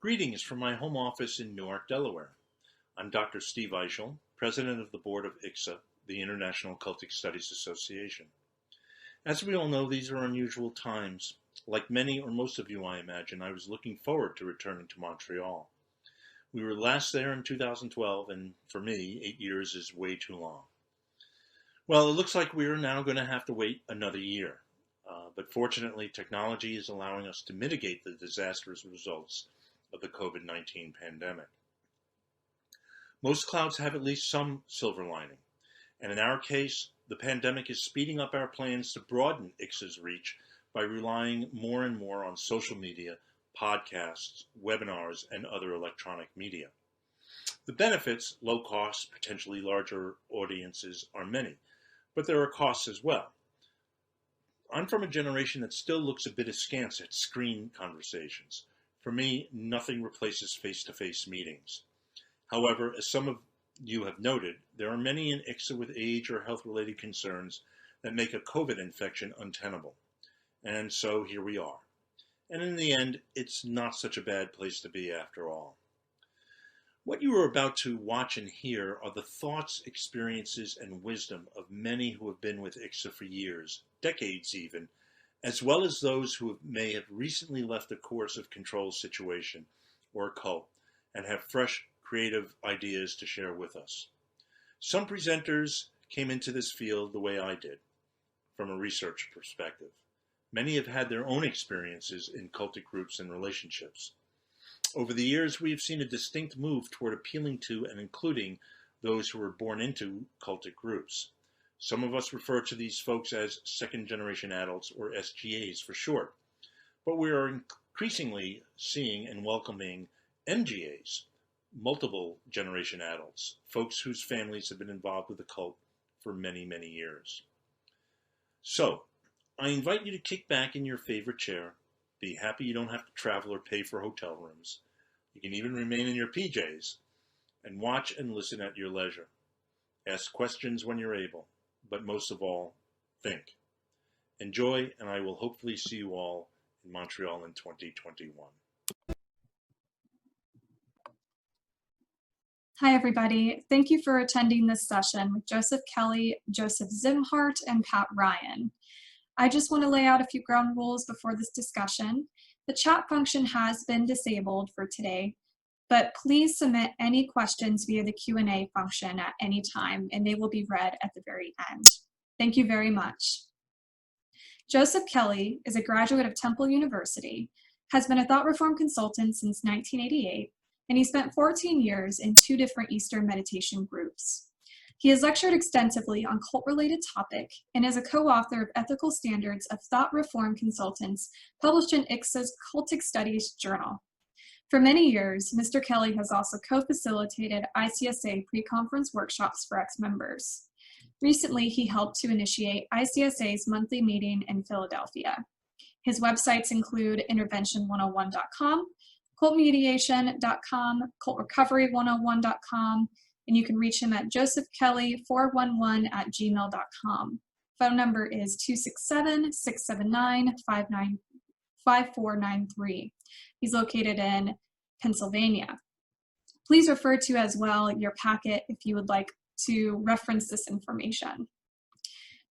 Greetings from my home office in Newark, Delaware. I'm Dr. Steve Eichel, President of the Board of ICSA, the International Cultic Studies Association. As we all know, these are unusual times. Like many or most of you, I imagine, I was looking forward to returning to Montreal. We were last there in 2012, and for me, 8 years is way too long. Well, it looks like we are now going to have to wait another year. But fortunately, technology is allowing us to mitigate the disastrous results of the COVID-19 pandemic. Most clouds have at least some silver lining, and in our case, the pandemic is speeding up our plans to broaden ICSA's reach by relying more and more on social media, podcasts, webinars, and other electronic media. The benefits, low costs, potentially larger audiences, are many, but there are costs as well. I'm from a generation that still looks a bit askance at screen conversations. For me, nothing replaces face-to-face meetings. However, as some of you have noted, there are many in ICSA with age or health-related concerns that make a COVID infection untenable. And so here we are. And in the end, it's not such a bad place to be after all. What you are about to watch and hear are the thoughts, experiences, and wisdom of many who have been with ICSA for years, decades even, as well as those who may have recently left a course of control situation or a cult and have fresh, creative ideas to share with us. Some presenters came into this field the way I did, from a research perspective. Many have had their own experiences in cultic groups and relationships. Over the years, we have seen a distinct move toward appealing to and including those who were born into cultic groups. Some of us refer to these folks as second-generation adults, or SGAs for short, but we are increasingly seeing and welcoming MGAs, multiple generation adults, folks whose families have been involved with the cult for many, many years. So, I invite you to kick back in your favorite chair, be happy you don't have to travel or pay for hotel rooms. You can even remain in your PJs, and watch and listen at your leisure. Ask questions when you're able, but most of all, think. Enjoy, and I will hopefully see you all in Montreal in 2021. Hi, everybody. Thank you for attending this session with Joseph Kelly, Joseph Szimhart, and Pat Ryan. I just want to lay out a few ground rules before this discussion. The chat function has been disabled for today, but please submit any questions via the Q&A function at any time, and they will be read at the very end. Thank you very much. Joseph Kelly is a graduate of Temple University, has been a thought reform consultant since 1988, and he spent 14 years in 2 different Eastern meditation groups. He has lectured extensively on cult-related topics and is a co-author of Ethical Standards of Thought Reform Consultants, published in ICSA's Cultic Studies Journal. For many years, Mr. Kelly has also co-facilitated ICSA pre-conference workshops for ex-members. Recently, he helped to initiate ICSA's monthly meeting in Philadelphia. His websites include intervention101.com, cultmediation.com, cultrecovery101.com, and you can reach him at josephkelly411@gmail.com. Phone number is 267-679-5493. He's located in Pennsylvania. Please refer to as well your packet if you would like to reference this information.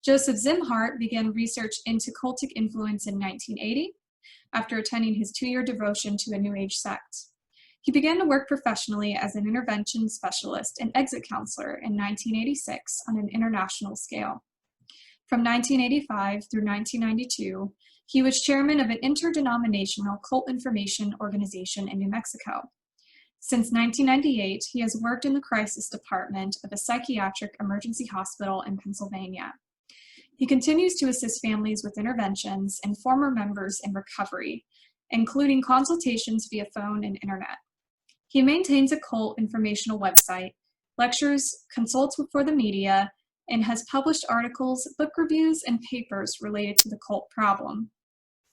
Joseph Szimhart began research into cultic influence in 1980 after attending his 2-year devotion to a New Age sect. He began to work professionally as an intervention specialist and exit counselor in 1986 on an international scale. From 1985 through 1992, he was chairman of an interdenominational cult information organization in New Mexico. Since 1998, he has worked in the crisis department of a psychiatric emergency hospital in Pennsylvania. He continues to assist families with interventions and former members in recovery, including consultations via phone and internet. He maintains a cult informational website, lectures, consults for the media, and has published articles, book reviews, and papers related to the cult problem.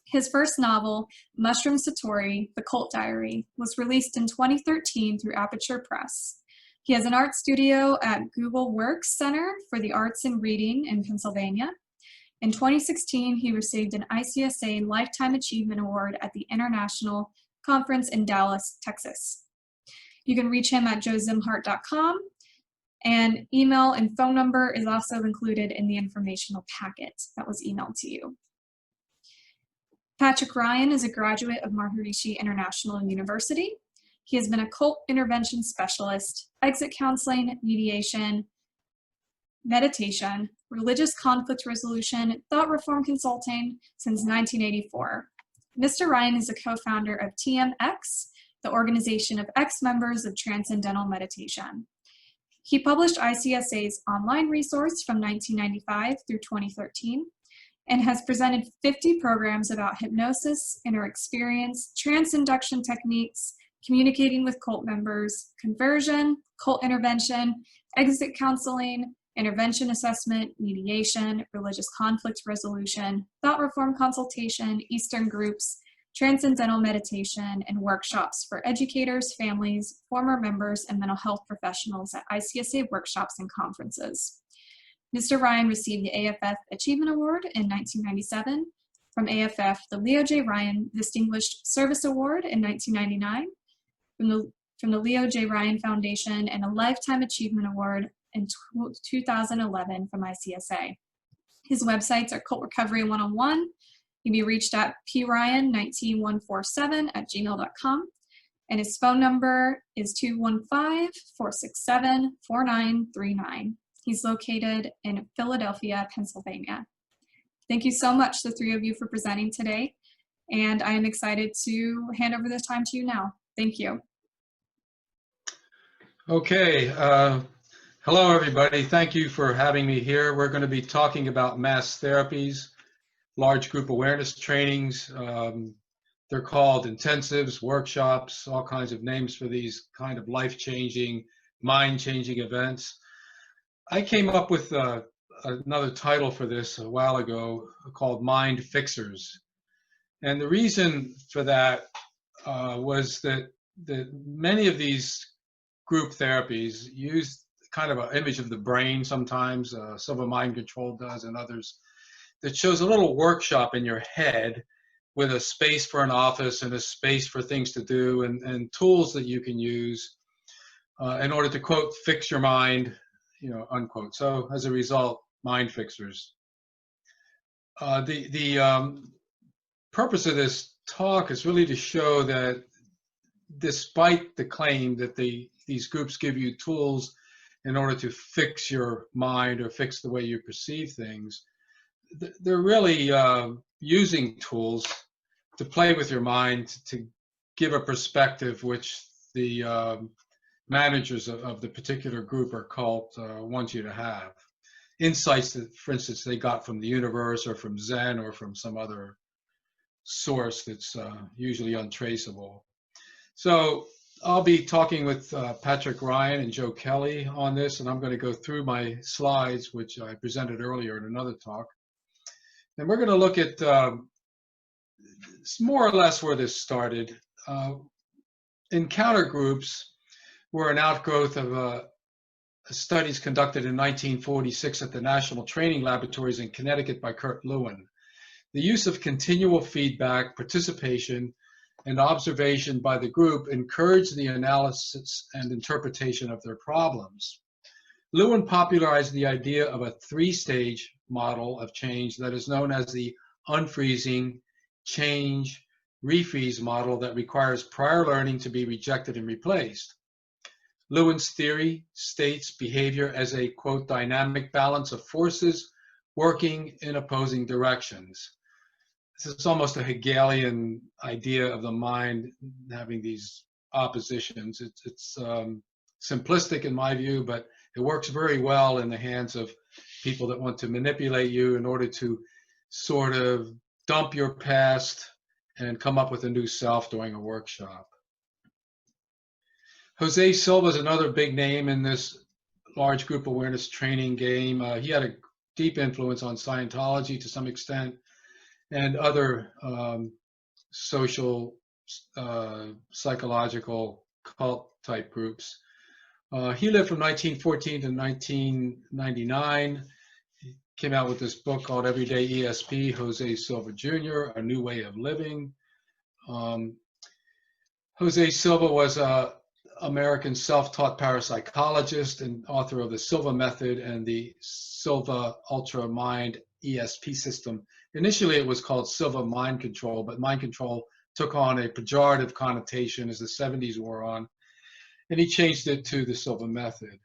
His first novel, Mushroom Satori, The Cult Diary, was released in 2013 through Aperture Press. He has an art studio at Google Works Center for the Arts and Reading in Pennsylvania. In 2016, he received an ICSA Lifetime Achievement Award at the International conference in Dallas, Texas. You can reach him at joeszimhart.com, and email and phone number is also included in the informational packet that was emailed to you. Patrick Ryan is a graduate of Maharishi International University. He has been a cult intervention specialist, exit counseling, mediation, meditation, religious conflict resolution, thought reform consulting since 1984. Mr. Ryan is a co-founder of TMX, the organization of ex-members of Transcendental Meditation. He published ICSA's online resource from 1995 through 2013 and has presented 50 programs about hypnosis, inner experience, trance-induction techniques, communicating with cult members, conversion, cult intervention, exit counseling, intervention assessment, mediation, religious conflict resolution, thought reform consultation, Eastern groups, transcendental meditation, and workshops for educators, families, former members, and mental health professionals at ICSA workshops and conferences. Mr. Ryan received the AFF Achievement Award in 1997, from AFF the Leo J. Ryan Distinguished Service Award in 1999, from the Leo J. Ryan Foundation, and a Lifetime Achievement Award in 2011 from ICSA. His websites are Cult Recovery 101. He can be reached at pryan19147@gmail.com, and his phone number is 215-467-4939. He's located in Philadelphia, Pennsylvania. Thank you so much, the three of you, for presenting today, and I am excited to hand over this time to you now. Thank you. Okay. Hello, everybody. Thank you for having me here. We're going to be talking about mass therapies, large group awareness trainings. They're called intensives, workshops, all kinds of names for these kind of life-changing, mind-changing events. I came up with another title for this a while ago called Mind Fixers. And the reason for that was that many of these group therapies use kind of an image of the brain sometimes, some of Mind Control does, and others, that shows a little workshop in your head with a space for an office and a space for things to do, and tools that you can use in order to, quote, fix your mind, unquote. So as a result, Mind Fixers. The purpose of this talk is really to show that despite the claim that these groups give you tools in order to fix your mind or fix the way you perceive things, they're really using tools to play with your mind, to give a perspective which the managers of the particular group or cult want you to have. Insights that, for instance, they got from the universe or from Zen or from some other source that's usually untraceable. So I'll be talking with Patrick Ryan and Joe Kelly on this, and I'm going to go through my slides, which I presented earlier in another talk. And we're going to look at more or less where this started. Encounter groups were an outgrowth of studies conducted in 1946 at the National Training Laboratories in Connecticut by Kurt Lewin. The use of continual feedback, participation, and observation by the group encouraged the analysis and interpretation of their problems. Lewin popularized the idea of a three-stage model of change that is known as the unfreezing, change, refreeze model that requires prior learning to be rejected and replaced. Lewin's theory states behavior as a, quote, dynamic balance of forces working in opposing directions. This is almost a Hegelian idea of the mind having these oppositions. It's simplistic in my view, but it works very well in the hands of people that want to manipulate you in order to sort of dump your past and come up with a new self during a workshop. Jose Silva is another big name in this large group awareness training game. He had a deep influence on Scientology to some extent, and other social, psychological, cult type groups. He lived from 1914 to 1999. He came out with this book called Everyday ESP, Jose Silva Jr., A New Way of Living. Jose Silva was a American self-taught parapsychologist and author of the Silva Method and the Silva Ultra Mind ESP system. Initially, it was called Silva Mind Control, but mind control took on a pejorative connotation as the 70s wore on, and he changed it to the Silva Method.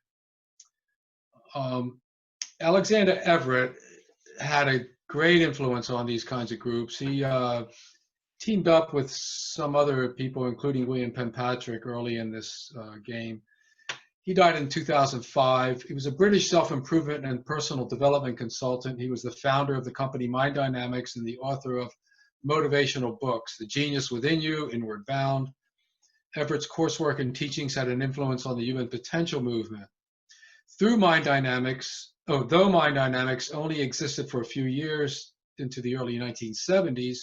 Alexander Everett had a great influence on these kinds of groups. He teamed up with some other people, including William Penpatrick, early in this game. He died in 2005. He was a British self-improvement and personal development consultant. He was the founder of the company Mind Dynamics and the author of motivational books, The Genius Within You, Inward Bound. Everett's coursework and teachings had an influence on the human potential movement. Through Mind Dynamics, though Mind Dynamics only existed for a few years into the early 1970s,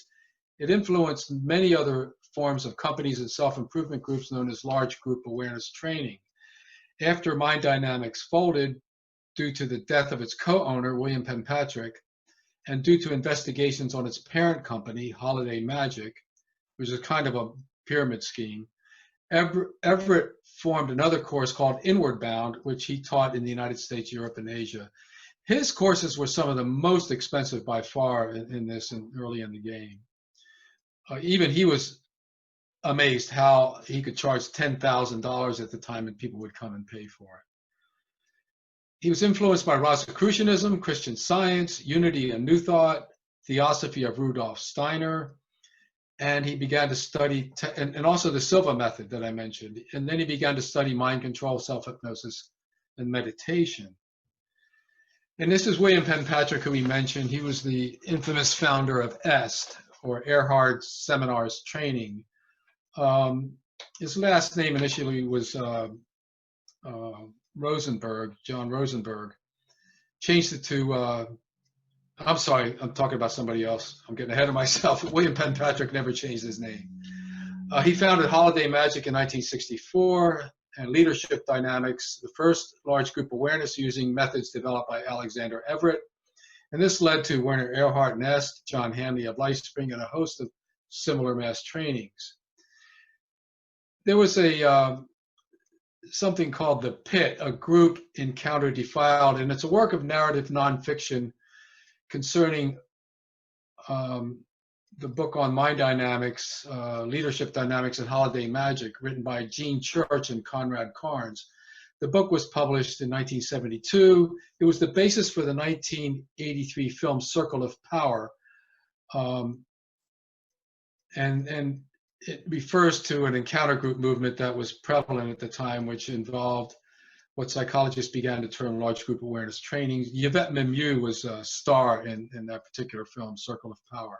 it influenced many other forms of companies and self-improvement groups known as large group awareness training. After Mind Dynamics folded due to the death of its co-owner, William Penpatrick, and due to investigations on its parent company, Holiday Magic, which is kind of a pyramid scheme, Everett formed another course called Inward Bound, which he taught in the United States, Europe, and Asia. His courses were some of the most expensive by far in this and early in the game. Even he was amazed how he could charge $10,000 at the time and people would come and pay for it. He was influenced by Rosicrucianism, Christian Science, Unity and New Thought, Theosophy of Rudolf Steiner, and he began to study, and also the Silva Method that I mentioned. And then he began to study mind control, self-hypnosis, and meditation. And this is William Penpatrick, who we mentioned. He was the infamous founder of EST, or Erhard Seminars Training. His last name initially was Rosenberg, John Rosenberg. Changed it to, I'm sorry, I'm talking about somebody else. I'm getting ahead of myself. William Penpatrick never changed his name. He founded Holiday Magic in 1964 and Leadership Dynamics, the first large group awareness using methods developed by Alexander Everett. And this led to Werner Erhard Nest, John Hanley of LifeSpring, and a host of similar mass trainings. There was something called The Pit, a group Encounter Defiled, and it's a work of narrative nonfiction concerning the book on mind dynamics, leadership dynamics, and holiday magic, written by Gene Church and Conrad Carnes. The book was published in 1972. It was the basis for the 1983 film Circle of Power. And it refers to an encounter group movement that was prevalent at the time, which involved what psychologists began to term large group awareness training. Yvette Mimieux was a star in that particular film, Circle of Power.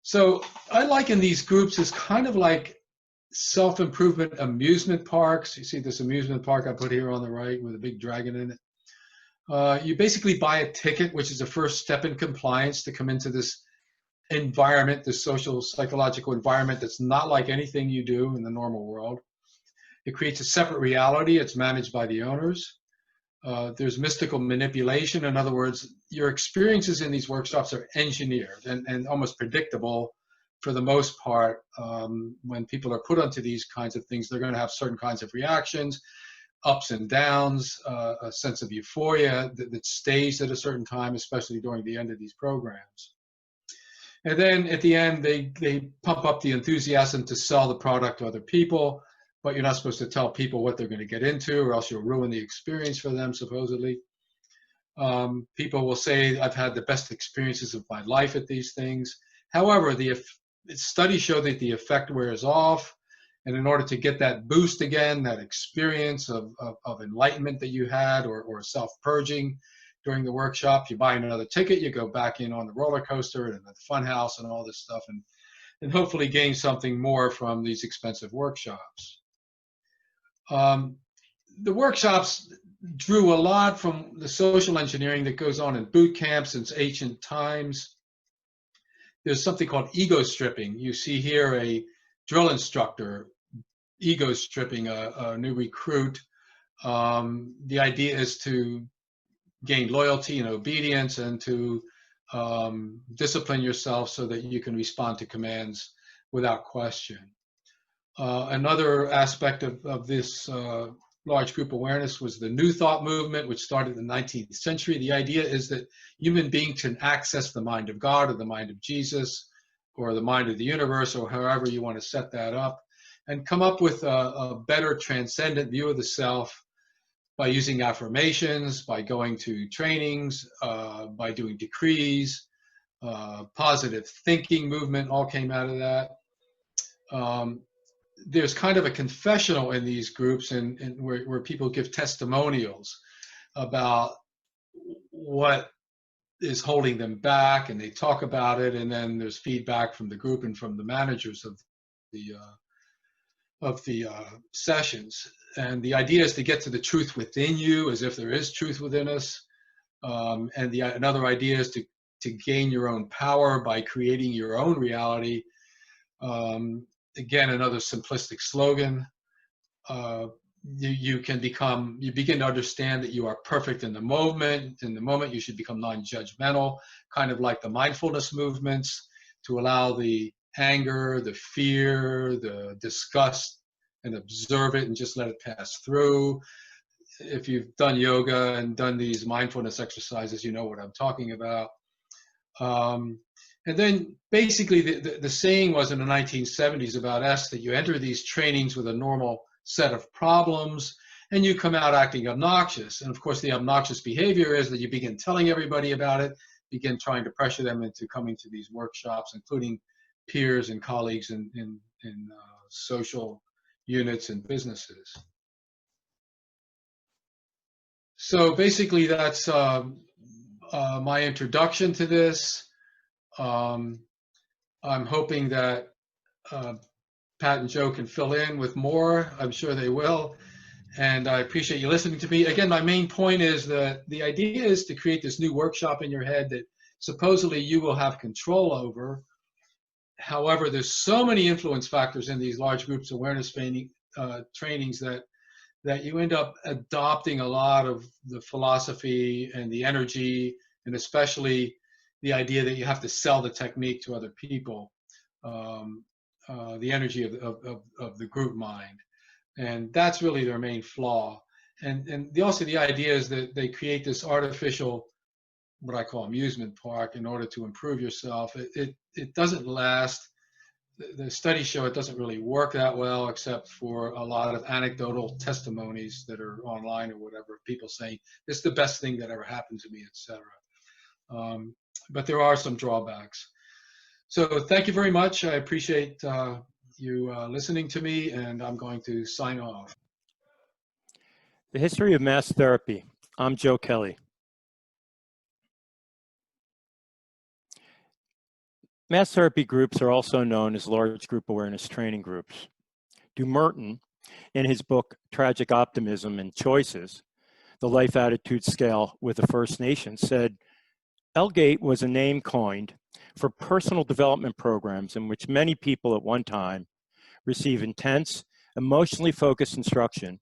So I liken these groups as kind of like self-improvement amusement parks. You see this amusement park I put here on the right with a big dragon in it. You basically buy a ticket, which is the first step in compliance to come into this environment, this social psychological environment that's not like anything you do in the normal world. It creates a separate reality. It's managed by the owners. There's mystical manipulation. In other words, your experiences in these workshops are engineered and almost predictable for the most part. When people are put onto these kinds of things, they're going to have certain kinds of reactions, ups and downs, a sense of euphoria that stays at a certain time, especially during the end of these programs. And then at the end, they pump up the enthusiasm to sell the product to other people, but you're not supposed to tell people what they're going to get into, or else you'll ruin the experience for them, supposedly. People will say, I've had the best experiences of my life at these things. However, studies show that the effect wears off, and in order to get that boost again, that experience of enlightenment that you had, or self-purging during the workshop, you buy another ticket, you go back in on the roller coaster and the fun house and all this stuff, and hopefully gain something more from these expensive workshops. The workshops drew a lot from the social engineering that goes on in boot camps since ancient times. There's something called ego stripping. You see here a drill instructor ego stripping a new recruit. The idea is to gain loyalty and obedience and to discipline yourself so that you can respond to commands without question. Another aspect of this large group awareness was the New Thought movement, which started in the 19th century. The idea is that human beings can access the mind of God or the mind of Jesus or the mind of the universe, or however you want to set that up, and come up with a better transcendent view of the self by using affirmations, by going to trainings, by doing decrees. Positive thinking movement all came out of that. There's kind of a confessional in these groups and where people give testimonials about what is holding them back, and they talk about it, and then there's feedback from the group and from the managers of the sessions. And the idea is to get to the truth within you, as if there is truth within us. And another idea is to gain your own power by creating your own reality. Again, another simplistic slogan. You begin to understand that you are perfect in the moment. In the moment, you should become non-judgmental, kind of like the mindfulness movements, to allow the anger, the fear, the disgust, and observe it and just let it pass through. If you've done yoga and done these mindfulness exercises, you know what I'm talking about. And then basically the saying was in the 1970s about us that you enter these trainings with a normal set of problems and you come out acting obnoxious. And of course, the obnoxious behavior is that you begin telling everybody about it, begin trying to pressure them into coming to these workshops, including peers and colleagues in social units and businesses. So basically that's my introduction to this. I'm hoping that Pat and Joe can fill in with more. I'm sure they will. And I appreciate you listening to me. Again, my main point is that the idea is to create this new workshop in your head that supposedly you will have control over. However, there's so many influence factors in these large groups awareness trainings that you end up adopting a lot of the philosophy and the energy, and especially the idea that you have to sell the technique to other people, the energy of the group mind. And that's really their main flaw. And also the idea is that they create this artificial, what I call amusement park, in order to improve yourself. It doesn't last. The studies show it doesn't really work that well, except for a lot of anecdotal testimonies that are online or whatever, people saying, this is the best thing that ever happened to me, etc. But there are some drawbacks. So thank you very much. I appreciate you listening to me, and I'm going to sign off. The history of mass therapy. I'm Joe Kelly. Mass therapy groups are also known as large group awareness training groups. Merton, in his book, Tragic Optimism and Choices, The Life Attitude Scale with the First Nations, said, L-Gate was a name coined for personal development programs in which many people at one time receive intense, emotionally focused instruction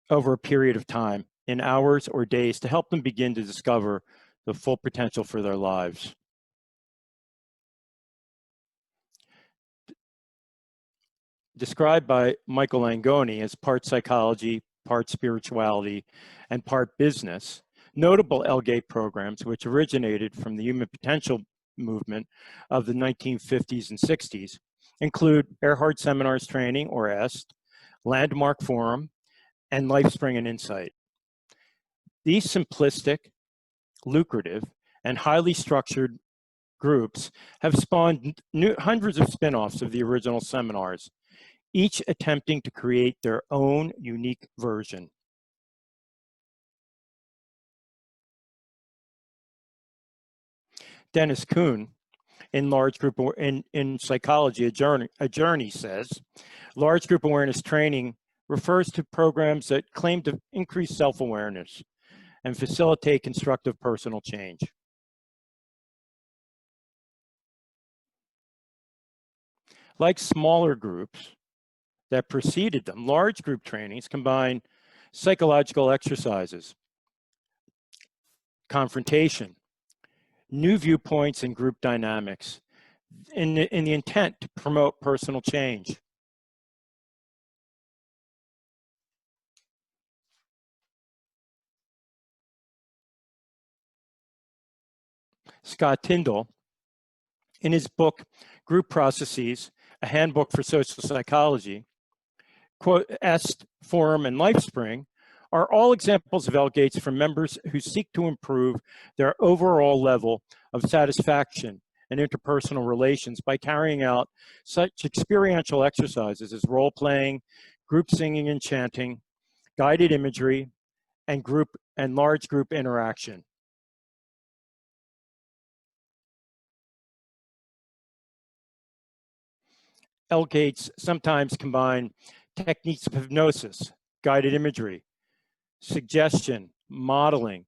over a period of time, in hours or days, to help them begin to discover the full potential for their lives. Described by Michael Langoni as part psychology, part spirituality, and part business, notable L-Gate programs, which originated from the human potential movement of the 1950s and 60s, include Earhart Seminars Training, or EST, Landmark Forum, and LifeSpring and Insight. These simplistic, lucrative, and highly structured groups have spawned hundreds of spin-offs of the original seminars, each attempting to create their own unique version. Dennis Kuhn, in Large Group in Psychology, a Journey says, large group awareness training refers to programs that claim to increase self-awareness and facilitate constructive personal change. Like smaller groups that preceded them, large group trainings combine psychological exercises, confrontation, new viewpoints, and group dynamics in the intent to promote personal change. Scott Tyndall, in his book, Group Processes, A Handbook for Social Psychology, quote, EST, Forum, and LifeSpring are all examples of L-Gates from members who seek to improve their overall level of satisfaction and interpersonal relations by carrying out such experiential exercises as role-playing, group singing and chanting, guided imagery, and large group interaction. L-Gates sometimes combine techniques of hypnosis, guided imagery, suggestion, modeling,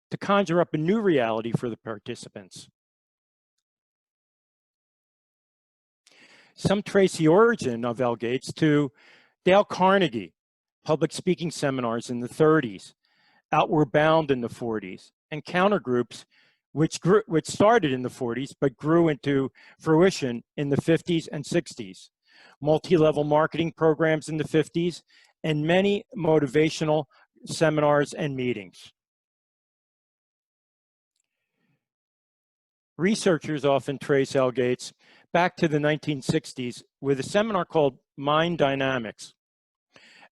to conjure up a new reality for the participants. Some trace the origin of L-Gates to Dale Carnegie, public speaking seminars in the 30s, Outward Bound in the 40s, and countergroups which started in the 40s but grew into fruition in the 50s and 60s, multi-level marketing programs in the 50s, and many motivational seminars and meetings. Researchers often trace L-Gates back to the 1960s with a seminar called Mind Dynamics.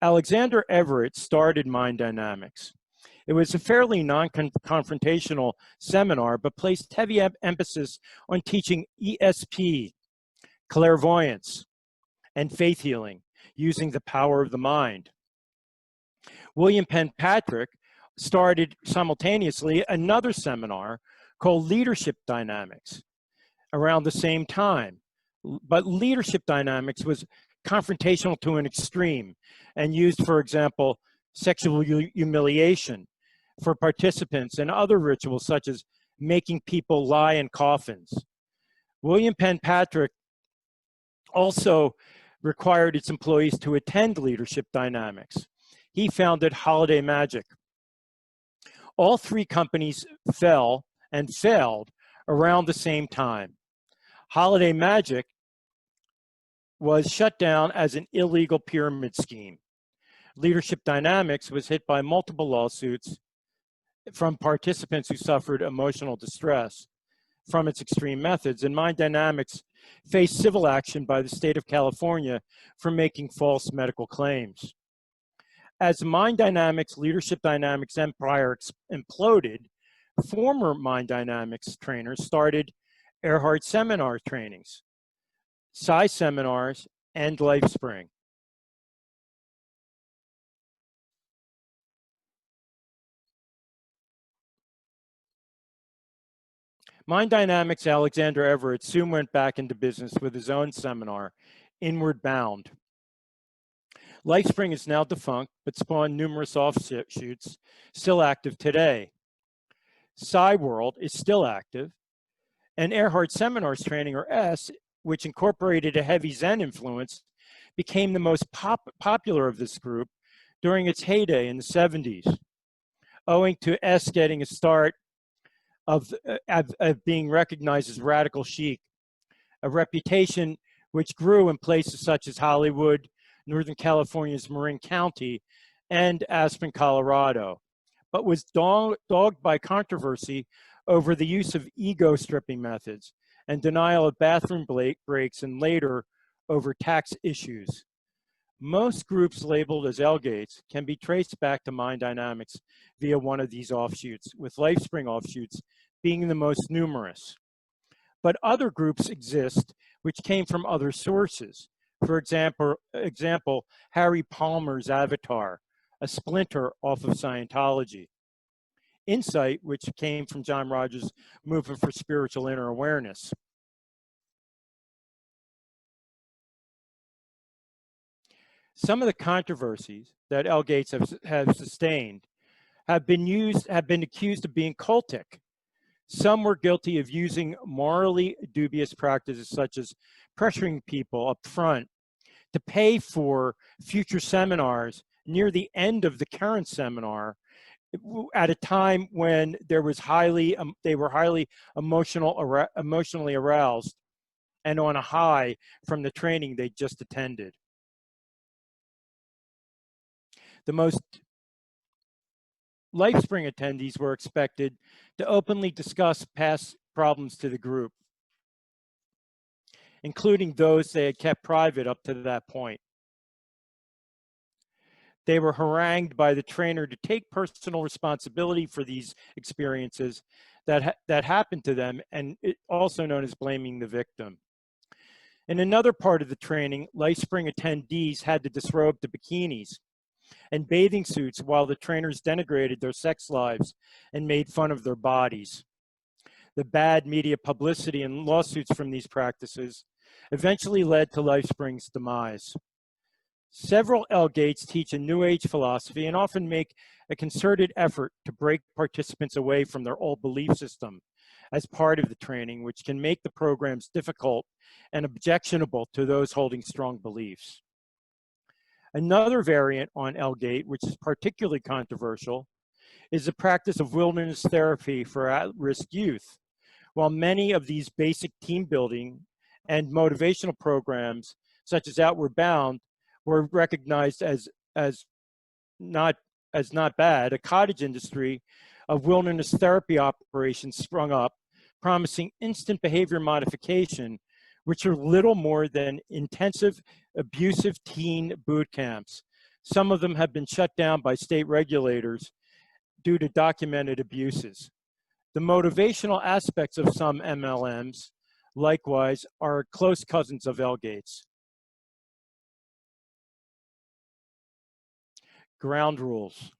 Alexander Everett started Mind Dynamics. It was a fairly non-confrontational seminar, but placed heavy emphasis on teaching ESP, clairvoyance, and faith healing, using the power of the mind. William Penn Patrick started simultaneously another seminar called Leadership Dynamics around the same time. But leadership dynamics was confrontational to an extreme and used, for example, sexual humiliation for participants and other rituals such as making people lie in coffins. William Penn Patrick also required its employees to attend leadership dynamics. He founded Holiday Magic. All three companies fell and failed around the same time. Holiday Magic was shut down as an illegal pyramid scheme. Leadership Dynamics was hit by multiple lawsuits from participants who suffered emotional distress from its extreme methods, and Mind Dynamics faced civil action by the state of California for making false medical claims. As Mind Dynamics, Leadership Dynamics empire imploded, former Mind Dynamics trainers started Earhart seminar trainings, Psi seminars, and LifeSpring. Mind Dynamics' Alexander Everett soon went back into business with his own seminar, Inward Bound. LifeSpring is now defunct, but spawned numerous offshoots, still active today. Psi World is still active, and Earhart Seminars Training, or S, which incorporated a heavy Zen influence, became the most popular of this group during its heyday in the 70s, owing to S getting a start of being recognized as radical chic, a reputation which grew in places such as Hollywood, Northern California's Marin County, and Aspen, Colorado, but was dogged by controversy over the use of ego stripping methods and denial of bathroom breaks, and later over tax issues. Most groups labeled as L-Gates can be traced back to Mind Dynamics via one of these offshoots, with LifeSpring offshoots being the most numerous. But other groups exist which came from other sources. For example, Harry Palmer's Avatar, a splinter off of Scientology. Insight, which came from John Rogers' movement for spiritual inner awareness. Some of the controversies that L-Gates have sustained have been accused of being cultic. Some were guilty of using morally dubious practices such as pressuring people up front to pay for future seminars near the end of the current seminar at a time when they were highly emotionally aroused. and on a high from the training they just attended. The most LifeSpring attendees were expected to openly discuss past problems to the group, including those they had kept private up to that point. They were harangued by the trainer to take personal responsibility for these experiences that happened to them, and also known as blaming the victim. In another part of the training, LifeSpring attendees had to disrobe to bikinis and bathing suits while the trainers denigrated their sex lives and made fun of their bodies. The bad media publicity and lawsuits from these practices eventually led to LifeSpring's demise. Several L-Gates teach a New Age philosophy and often make a concerted effort to break participants away from their old belief system as part of the training, which can make the programs difficult and objectionable to those holding strong beliefs. Another variant on L-Gate, which is particularly controversial, is the practice of wilderness therapy for at-risk youth. While many of these basic team building and motivational programs, such as Outward Bound, were recognized as not bad, a cottage industry of wilderness therapy operations sprung up, promising instant behavior modification, which are little more than intensive, abusive teen boot camps. Some of them have been shut down by state regulators due to documented abuses. The motivational aspects of some MLMs, likewise, are close cousins of L-Gates. Ground rules.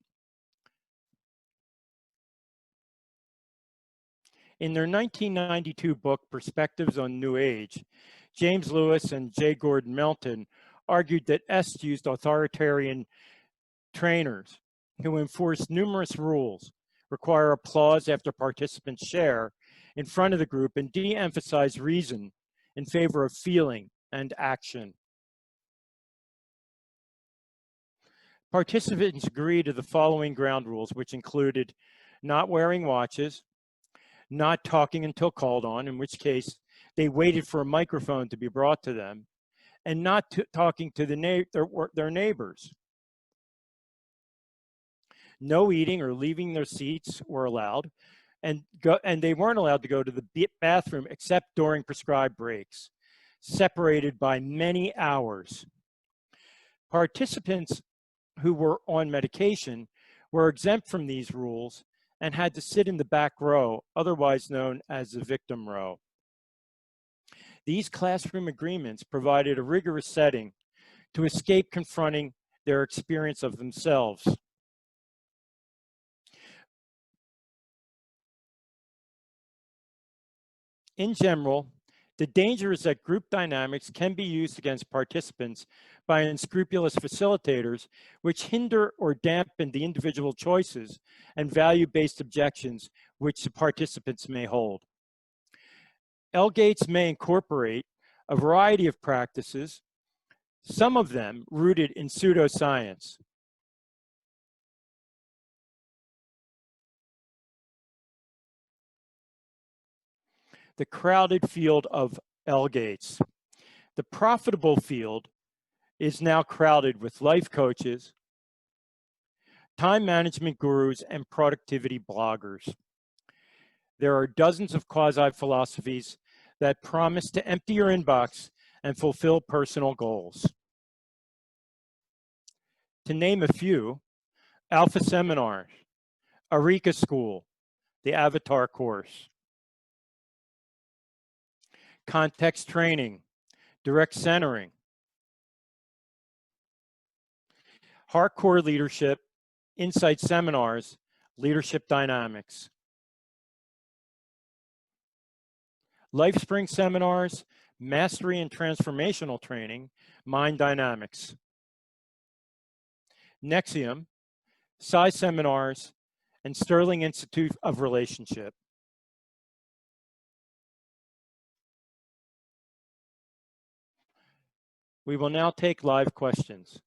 In their 1992 book, Perspectives on New Age, James Lewis and J. Gordon Melton argued that S used authoritarian trainers who enforce numerous rules, require applause after participants share in front of the group, and de-emphasize reason in favor of feeling and action. Participants agreed to the following ground rules, which included not wearing watches, not talking until called on, in which case they waited for a microphone to be brought to them, and not talking to their neighbors. No eating or leaving their seats were allowed, and they weren't allowed to go to the bathroom except during prescribed breaks, separated by many hours. Participants who were on medication were exempt from these rules and had to sit in the back row, otherwise known as the victim row. These classroom agreements provided a rigorous setting to escape confronting their experience of themselves. In general, the danger is that group dynamics can be used against participants by unscrupulous facilitators, which hinder or dampen the individual choices and value-based objections which the participants may hold. L-Gates may incorporate a variety of practices, some of them rooted in pseudoscience. The crowded field of L-Gates. The profitable field is now crowded with life coaches, time management gurus, and productivity bloggers. There are dozens of quasi-philosophies that promise to empty your inbox and fulfill personal goals. To name a few, Alpha Seminars, Eureka School, the Avatar Course, Context Training, Direct Centering, Hardcore Leadership, Insight Seminars, Leadership Dynamics, LifeSpring Seminars, Mastery and Transformational Training, Mind Dynamics, Nexium, Psi Seminars, and Sterling Institute of Relationship. We will now take live questions.